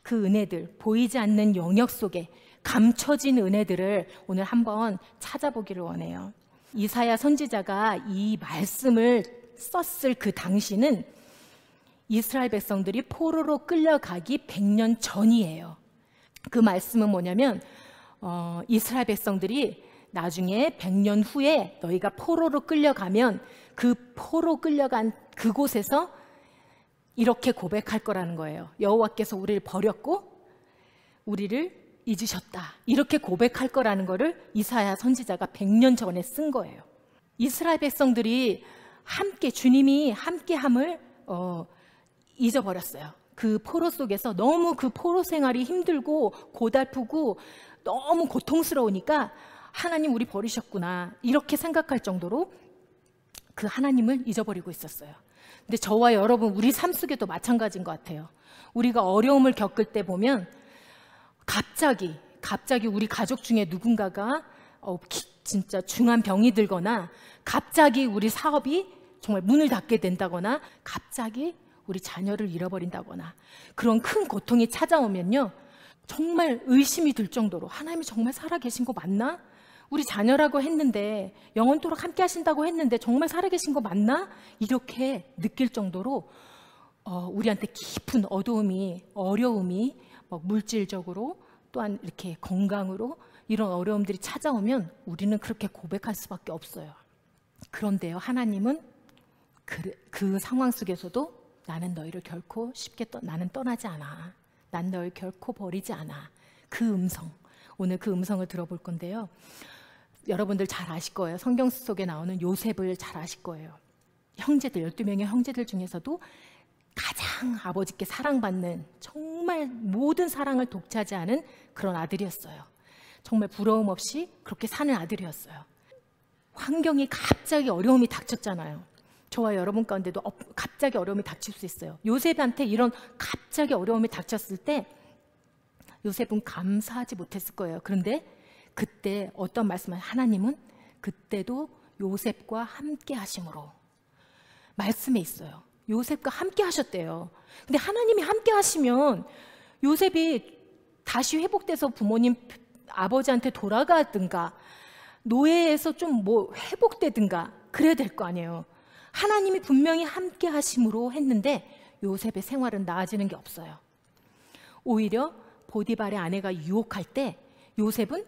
그 은혜들, 보이지 않는 영역 속에 감춰진 은혜들을 오늘 한번 찾아보기를 원해요. 이사야 선지자가 이 말씀을 썼을 그 당시는 이스라엘 백성들이 포로로 끌려가기 100년 전이에요. 그 말씀은 뭐냐면 이스라엘 백성들이 나중에 100년 후에 너희가 포로로 끌려가면 그 포로 끌려간 그곳에서 이렇게 고백할 거라는 거예요. 여호와께서 우리를 버렸고 우리를 잊으셨다. 이렇게 고백할 거라는 거를 이사야 선지자가 100년 전에 쓴 거예요. 이스라엘 백성들이 함께 주님이 함께함을 잊어버렸어요. 그 포로 속에서 너무 그 포로 생활이 힘들고 고달프고 너무 고통스러우니까 하나님 우리 버리셨구나 이렇게 생각할 정도로 그 하나님을 잊어버리고 있었어요. 근데 저와 여러분 우리 삶 속에도 마찬가지인 것 같아요. 우리가 어려움을 겪을 때 보면 갑자기 우리 가족 중에 누군가가 진짜 중한 병이 들거나 갑자기 우리 사업이 정말 문을 닫게 된다거나 갑자기 우리 자녀를 잃어버린다거나 그런 큰 고통이 찾아오면요 정말 의심이 들 정도로 하나님이 정말 살아계신 거 맞나? 우리 자녀라고 했는데 영원토록 함께 하신다고 했는데 정말 살아계신 거 맞나? 이렇게 느낄 정도로 우리한테 깊은 어려움이 물질적으로 또한 이렇게 건강으로 이런 어려움들이 찾아오면 우리는 그렇게 고백할 수밖에 없어요. 그런데요 하나님은 그 상황 속에서도 나는 너희를 결코 나는 떠나지 않아. 난 너희를 결코 버리지 않아. 그 음성, 오늘 그 음성을 들어볼 건데요. 여러분들 잘 아실 거예요. 성경 속에 나오는 요셉을 잘 아실 거예요. 형제들, 12명의 형제들 중에서도 가장 아버지께 사랑받는 정말 모든 사랑을 독차지하는 그런 아들이었어요. 정말 부러움 없이 그렇게 사는 아들이었어요. 환경이 갑자기 어려움이 닥쳤잖아요. 저와 여러분 가운데도 갑자기 어려움이 닥칠 수 있어요. 요셉한테 이런 갑자기 어려움이 닥쳤을 때 요셉은 감사하지 못했을 거예요. 그런데 그때 어떤 말씀을 하나님은 그때도 요셉과 함께 하심으로 말씀에 있어요. 요셉과 함께 하셨대요. 근데 하나님이 함께 하시면 요셉이 다시 회복돼서 부모님 아버지한테 돌아가든가 노예에서 좀 회복되든가 그래야 될 거 아니에요. 하나님이 분명히 함께 하심으로 했는데 요셉의 생활은 나아지는 게 없어요. 오히려 보디발의 아내가 유혹할 때 요셉은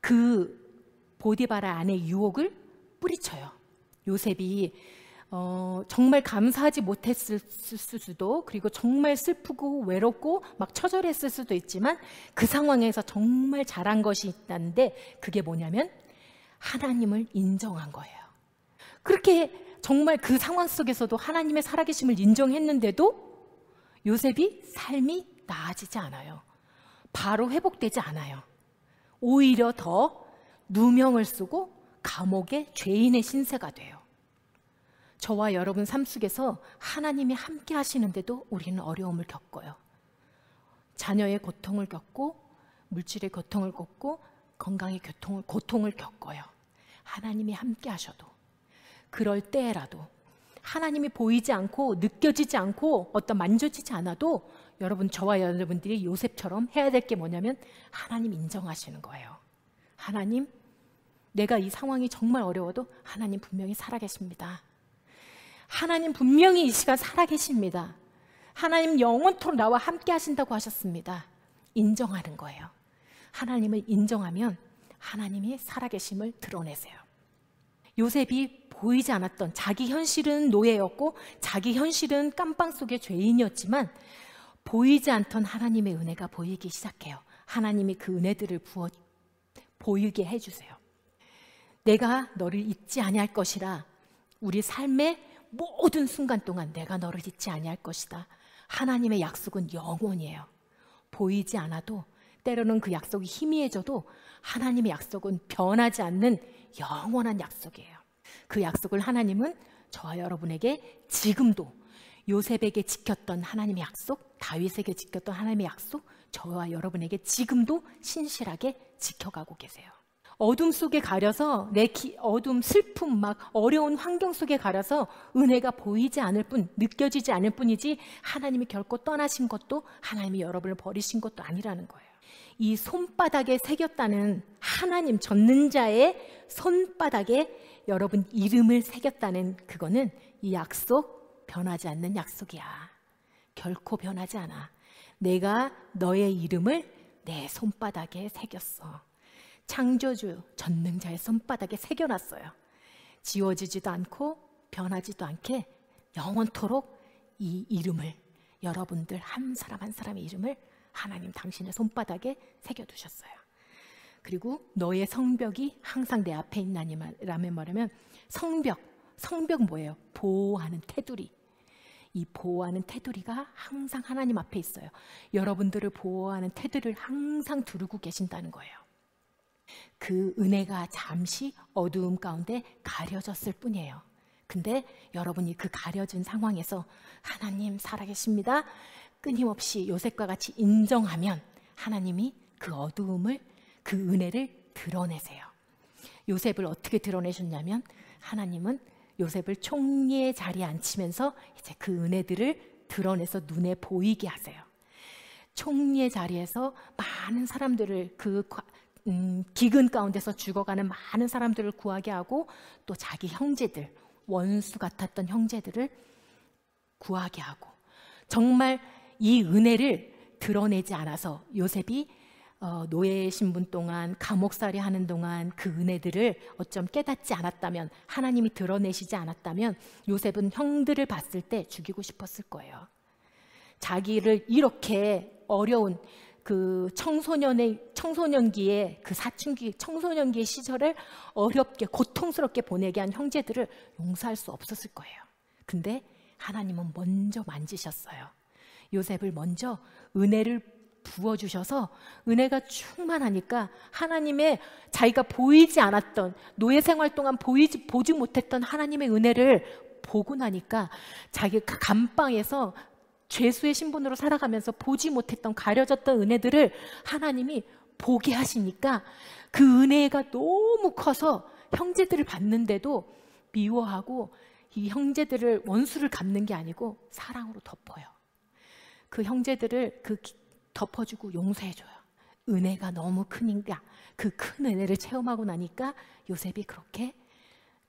그 보디발의 아내의 유혹을 뿌리쳐요. 요셉이 정말 감사하지 못했을 수도 그리고 정말 슬프고 외롭고 막 처절했을 수도 있지만 그 상황에서 정말 잘한 것이 있다는데 그게 뭐냐면 하나님을 인정한 거예요. 그렇게 정말 그 상황 속에서도 하나님의 살아계심을 인정했는데도 요셉이 삶이 나아지지 않아요. 바로 회복되지 않아요. 오히려 더 누명을 쓰고 감옥의 죄인의 신세가 돼요. 저와 여러분 삶 속에서 하나님이 함께 하시는데도 우리는 어려움을 겪어요. 자녀의 고통을 겪고 물질의 고통을 겪고 건강의 고통을 겪어요. 하나님이 함께 하셔도 그럴 때라도 하나님이 보이지 않고 느껴지지 않고 어떤 만져지지 않아도 여러분 저와 여러분들이 요셉처럼 해야 될 게 뭐냐면 하나님 인정하시는 거예요. 하나님 내가 이 상황이 정말 어려워도 하나님 분명히 살아계십니다. 하나님 분명히 이 시간 살아계십니다. 하나님 영원토록 나와 함께 하신다고 하셨습니다. 인정하는 거예요. 하나님을 인정하면 하나님이 살아계심을 드러내세요. 요셉이 보이지 않았던 자기 현실은 노예였고 자기 현실은 깜빵 속의 죄인이었지만 보이지 않던 하나님의 은혜가 보이기 시작해요. 하나님이 그 은혜들을 보이게 해주세요. 내가 너를 잊지 아니할 것이라. 우리 삶의 모든 순간 동안 내가 너를 잊지 아니할 것이다. 하나님의 약속은 영원이에요. 보이지 않아도 때로는 그 약속이 희미해져도 하나님의 약속은 변하지 않는 영원한 약속이에요. 그 약속을 하나님은 저와 여러분에게 지금도 요셉에게 지켰던 하나님의 약속, 다윗에게 지켰던 하나님의 약속, 저와 여러분에게 지금도 신실하게 지켜가고 계세요. 어둠 속에 가려서 어둠, 슬픔, 막 어려운 환경 속에 가려서 은혜가 보이지 않을 뿐, 느껴지지 않을 뿐이지 하나님이 결코 떠나신 것도 하나님이 여러분을 버리신 것도 아니라는 거예요. 이 손바닥에 새겼다는, 하나님 전능자의 손바닥에 여러분 이름을 새겼다는 그거는 이 약속 변하지 않는 약속이야. 결코 변하지 않아. 내가 너의 이름을 내 손바닥에 새겼어. 창조주 전능자의 손바닥에 새겨놨어요. 지워지지도 않고 변하지도 않게 영원토록 이 이름을, 여러분들 한 사람 한 사람의 이름을 하나님 당신의 손바닥에 새겨두셨어요. 그리고 너의 성벽이 항상 내 앞에 있나니라면 말하면, 성벽 뭐예요? 보호하는 테두리. 이 보호하는 테두리가 항상 하나님 앞에 있어요. 여러분들을 보호하는 테두리를 항상 두르고 계신다는 거예요. 그 은혜가 잠시 어두움 가운데 가려졌을 뿐이에요. 근데 여러분이 그 가려진 상황에서 하나님 살아계십니다, 끊임없이 요셉과 같이 인정하면 하나님이 그 어두움을, 그 은혜를 드러내세요. 요셉을 어떻게 드러내셨냐면, 하나님은 요셉을 총리의 자리에 앉히면서 이제 그 은혜들을 드러내서 눈에 보이게 하세요. 총리의 자리에서 많은 사람들을, 기근 가운데서 죽어가는 많은 사람들을 구하게 하고, 또 자기 형제들, 원수 같았던 형제들을 구하게 하고, 정말 이 은혜를 드러내지 않아서 요셉이 노예 신분 동안, 감옥살이 하는 동안 그 은혜들을 어쩜 깨닫지 않았다면, 하나님이 드러내시지 않았다면 요셉은 형들을 봤을 때 죽이고 싶었을 거예요. 자기를 이렇게 어려운 그 청소년기의, 그 사춘기 청소년기의 시절을 어렵게 고통스럽게 보내게 한 형제들을 용서할 수 없었을 거예요. 근데 하나님은 먼저 만지셨어요. 요셉을 먼저 은혜를 부어주셔서, 은혜가 충만하니까 하나님의, 자기가 보이지 않았던, 노예 생활 동안 보지 못했던 하나님의 은혜를 보고 나니까, 자기가 감방에서 죄수의 신분으로 살아가면서 보지 못했던, 가려졌던 은혜들을 하나님이 보게 하시니까 그 은혜가 너무 커서 형제들을 봤는데도 미워하고, 이 형제들을, 원수를 갚는 게 아니고 사랑으로 덮어요. 그 형제들을 덮어주고 용서해줘요. 은혜가 너무 크니까, 그 큰 은혜를 체험하고 나니까 요셉이 그렇게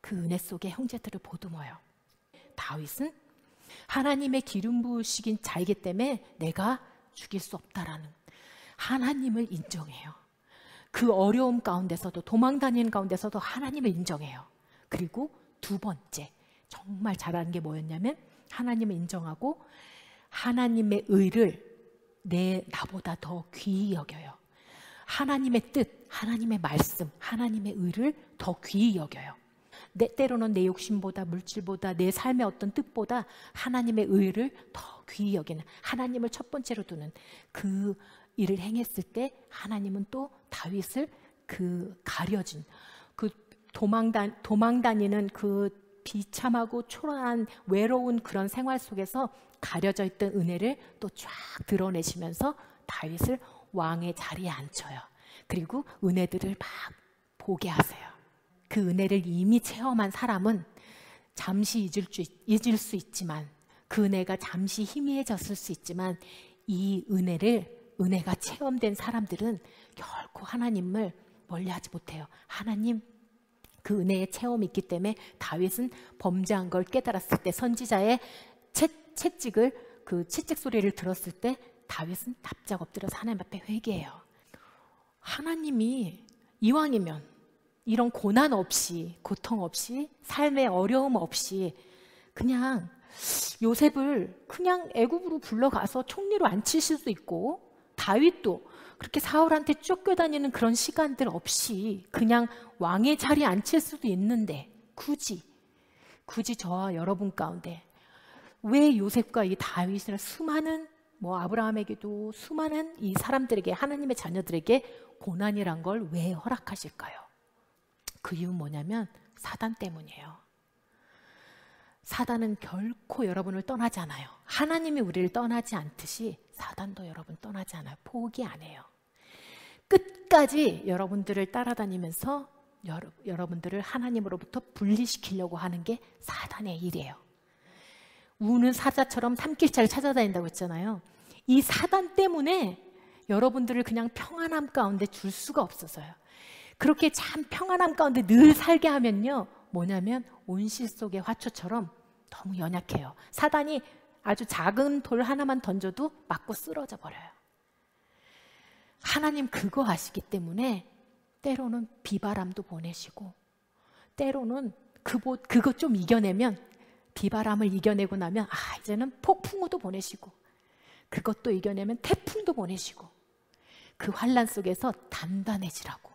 그 은혜 속에 형제들을 보듬어요. 다윗은 하나님의 기름 부으시긴 자이기 때문에 내가 죽일 수 없다라는 하나님을 인정해요. 그 어려움 가운데서도, 도망 다니는 가운데서도 하나님을 인정해요. 그리고 두 번째 정말 잘하는 게 뭐였냐면, 하나님을 인정하고 하나님의 의를 나보다 더 귀히 여겨요. 하나님의 뜻, 하나님의 말씀, 하나님의 의를 더 귀히 여겨요. 때로는 내 욕심보다, 물질보다, 내 삶의 어떤 뜻보다 하나님의 의를 더 귀히 여기는, 하나님을 첫 번째로 두는 그 일을 행했을 때, 하나님은 또 다윗을 그 가려진, 그 도망 다니는 그 비참하고 초라한 외로운 그런 생활 속에서 가려져 있던 은혜를 또 쫙 드러내시면서 다윗을 왕의 자리에 앉혀요. 그리고 은혜들을 막 보게 하세요. 그 은혜를 이미 체험한 사람은 잠시 잊을 수 있지만, 그 은혜가 잠시 희미해졌을 수 있지만, 이 은혜가 체험된 사람들은 결코 하나님을 멀리하지 못해요. 하나님, 그 은혜의 체험이 있기 때문에 다윗은 범죄한 걸 깨달았을 때, 선지자의 채찍을, 그 채찍 소리를 들었을 때 다윗은 납작 엎드려서 하나님 앞에 회개해요. 하나님이 이왕이면 이런 고난 없이, 고통 없이, 삶의 어려움 없이 그냥 요셉을 그냥 애굽으로 불러가서 총리로 앉히실 수도 있고, 다윗도 그렇게 사울한테 쫓겨다니는 그런 시간들 없이 그냥 왕의 자리에 앉힐 수도 있는데, 굳이 저와 여러분 가운데 왜 요셉과 이 다윗이나 수많은, 아브라함에게도 수많은 이 사람들에게, 하나님의 자녀들에게 고난이란 걸 왜 허락하실까요? 그 이유는 뭐냐면 사단 때문이에요. 사단은 결코 여러분을 떠나지 않아요. 하나님이 우리를 떠나지 않듯이 사단도 여러분 떠나지 않아요. 포기 안 해요. 끝까지 여러분들을 따라다니면서 여러분들을 하나님으로부터 분리시키려고 하는 게 사단의 일이에요. 우는 사자처럼 산길차를 찾아다닌다고 했잖아요. 이 사단 때문에 여러분들을 그냥 평안함 가운데 둘 수가 없어서요. 그렇게 참 평안함 가운데 늘 살게 하면요, 뭐냐면 온실 속의 화초처럼 너무 연약해요. 사단이 아주 작은 돌 하나만 던져도 맞고 쓰러져 버려요. 하나님 그거 아시기 때문에 때로는 비바람도 보내시고, 때로는 그거 좀 이겨내면, 비바람을 이겨내고 나면 이제는 폭풍우도 보내시고, 그것도 이겨내면 태풍도 보내시고, 그 환란 속에서 단단해지라고.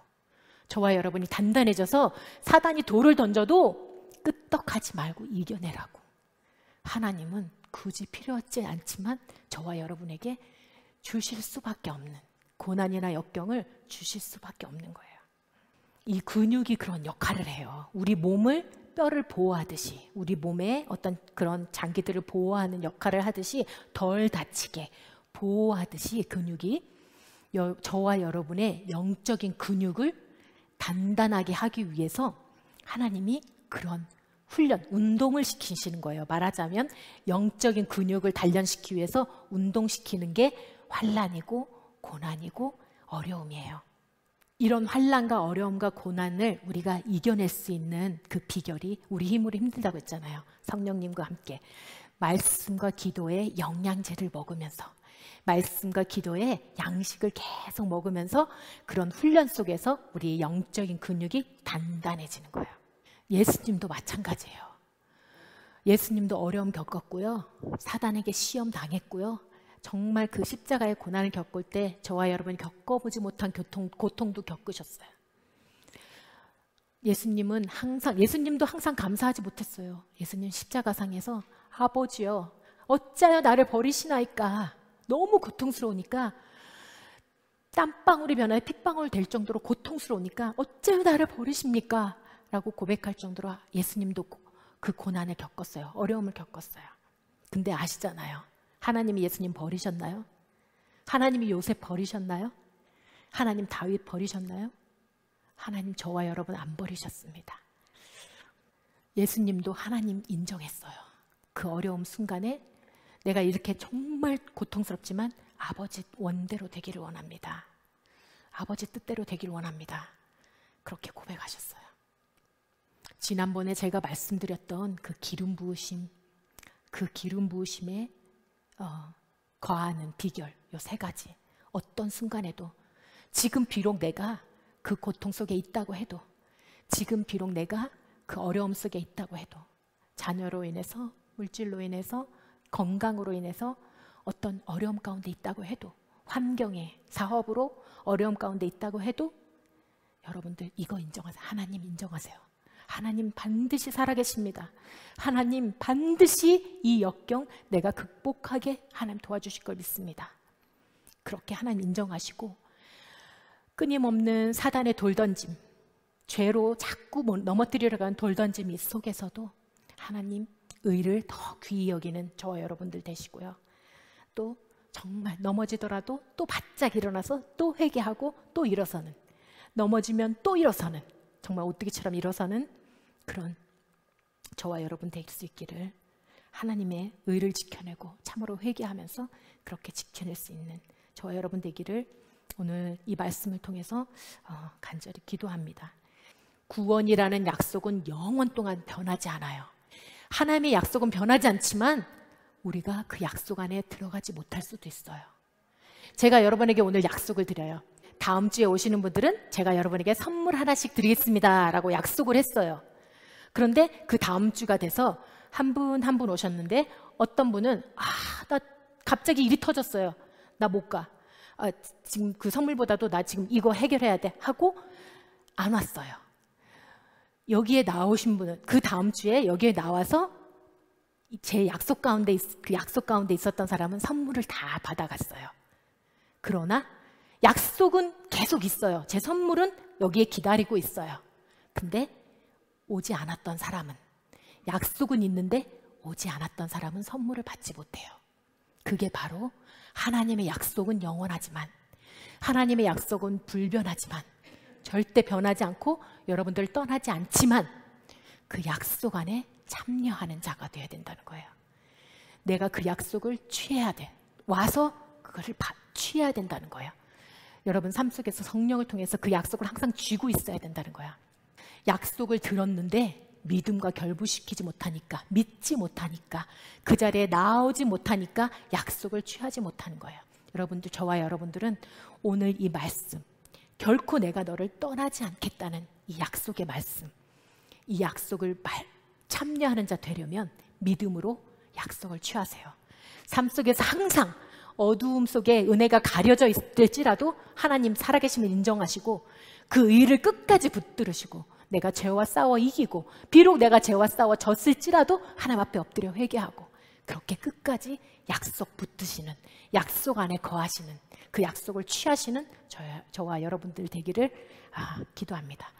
저와 여러분이 단단해져서 사단이 돌을 던져도 끄떡하지 말고 이겨내라고. 하나님은 굳이 필요하지 않지만 저와 여러분에게 주실 수밖에 없는, 고난이나 역경을 주실 수밖에 없는 거예요. 이 근육이 그런 역할을 해요. 우리 몸을 뼈를 보호하듯이, 우리 몸에 어떤 그런 장기들을 보호하는 역할을 하듯이, 덜 다치게 보호하듯이 근육이 저와 여러분의 영적인 근육을 단단하게 하기 위해서 하나님이 그런 훈련, 운동을 시키시는 거예요. 말하자면 영적인 근육을 단련시키기 위해서 운동시키는 게 환난이고 고난이고 어려움이에요. 이런 환난과 어려움과 고난을 우리가 이겨낼 수 있는 그 비결이 우리 힘으로 힘들다고 했잖아요. 성령님과 함께 말씀과 기도의 영양제를 먹으면서, 말씀과 기도의 양식을 계속 먹으면서 그런 훈련 속에서 우리의 영적인 근육이 단단해지는 거예요. 예수님도 마찬가지예요. 예수님도 어려움 겪었고요, 사단에게 시험 당했고요, 정말 그 십자가의 고난을 겪을 때 저와 여러분이 겪어보지 못한 고통도 겪으셨어요. 예수님도 항상 감사하지 못했어요. 예수님 십자가상에서 아버지여 어찌하여 나를 버리시나이까, 너무 고통스러우니까, 땀방울이 변하여 핏방울 될 정도로 고통스러우니까 어찌하여 나를 버리십니까? 라고 고백할 정도로 예수님도 그 고난을 겪었어요. 어려움을 겪었어요. 근데 아시잖아요, 하나님이 예수님 버리셨나요? 하나님이 요셉 버리셨나요? 하나님 다윗 버리셨나요? 하나님 저와 여러분 안 버리셨습니다. 예수님도 하나님 인정했어요. 그 어려움 순간에 내가 이렇게 정말 고통스럽지만 아버지 원대로 되기를 원합니다. 아버지 뜻대로 되기를 원합니다. 그렇게 고백하셨어요. 지난번에 제가 말씀드렸던 그 기름 부으심, 그 기름 부으심에 거하는 비결, 요 세 가지. 어떤 순간에도, 지금 비록 내가 그 고통 속에 있다고 해도, 지금 비록 내가 그 어려움 속에 있다고 해도, 자녀로 인해서, 물질로 인해서, 건강으로 인해서 어떤 어려움 가운데 있다고 해도, 환경에, 사업으로 어려움 가운데 있다고 해도, 여러분들 이거 인정하세요. 하나님 인정하세요. 하나님 반드시 살아계십니다. 하나님 반드시 이 역경 내가 극복하게 하나님 도와주실 걸 믿습니다. 그렇게 하나님 인정하시고, 끊임없는 사단의 돌던짐, 죄로 자꾸 넘어뜨리려고 하는 돌던짐 속에서도 하나님 의를 더 귀히 여기는 저와 여러분들 되시고요, 또 정말 넘어지더라도 또 바짝 일어나서 또 회개하고 또 일어서는, 넘어지면 또 일어서는, 정말 오뚜기처럼 일어서는 그런 저와 여러분 될 수 있기를, 하나님의 의를 지켜내고 참으로 회개하면서 그렇게 지켜낼 수 있는 저와 여러분 되기를 오늘 이 말씀을 통해서 간절히 기도합니다. 구원이라는 약속은 영원 동안 변하지 않아요. 하나님의 약속은 변하지 않지만 우리가 그 약속 안에 들어가지 못할 수도 있어요. 제가 여러분에게 오늘 약속을 드려요. 다음 주에 오시는 분들은 제가 여러분에게 선물 하나씩 드리겠습니다 라고 약속을 했어요. 그런데 그 다음 주가 돼서 한 분 한 분 오셨는데, 어떤 분은 나 갑자기 일이 터졌어요. 나 못 가. 지금 그 선물보다도 나 지금 이거 해결해야 돼 하고 안 왔어요. 여기에 나오신 분은 그 다음 주에 여기에 나와서 제 약속 가운데 있었던 사람은 선물을 다 받아갔어요. 그러나 약속은 계속 있어요. 제 선물은 여기에 기다리고 있어요. 근데 오지 않았던 사람은, 약속은 있는데 오지 않았던 사람은 선물을 받지 못해요. 그게 바로 하나님의 약속은 영원하지만 하나님의 약속은 불변하지만, 절대 변하지 않고 여러분들 떠나지 않지만 그 약속 안에 참여하는 자가 되어야 된다는 거예요. 내가 그 약속을 취해야 돼. 와서 그거를 취해야 된다는 거예요. 여러분 삶 속에서 성령을 통해서 그 약속을 항상 쥐고 있어야 된다는 거야. 약속을 들었는데 믿음과 결부시키지 못하니까, 믿지 못하니까, 그 자리에 나오지 못하니까 약속을 취하지 못하는 거예요. 여러분들, 저와 여러분들은 오늘 이 말씀, 결코 내가 너를 떠나지 않겠다는 이 약속의 말씀, 이 약속을 참여하는 자 되려면 믿음으로 약속을 취하세요. 삶 속에서 항상 어두움 속에 은혜가 가려져 있을지라도 하나님 살아계심을 인정하시고 그 의를 끝까지 붙들으시고, 내가 죄와 싸워 이기고 비록 내가 죄와 싸워 졌을지라도 하나님 앞에 엎드려 회개하고, 그렇게 끝까지 약속 붙드시는, 약속 안에 거하시는, 그 약속을 취하시는 저와 여러분들 되기를 기도합니다.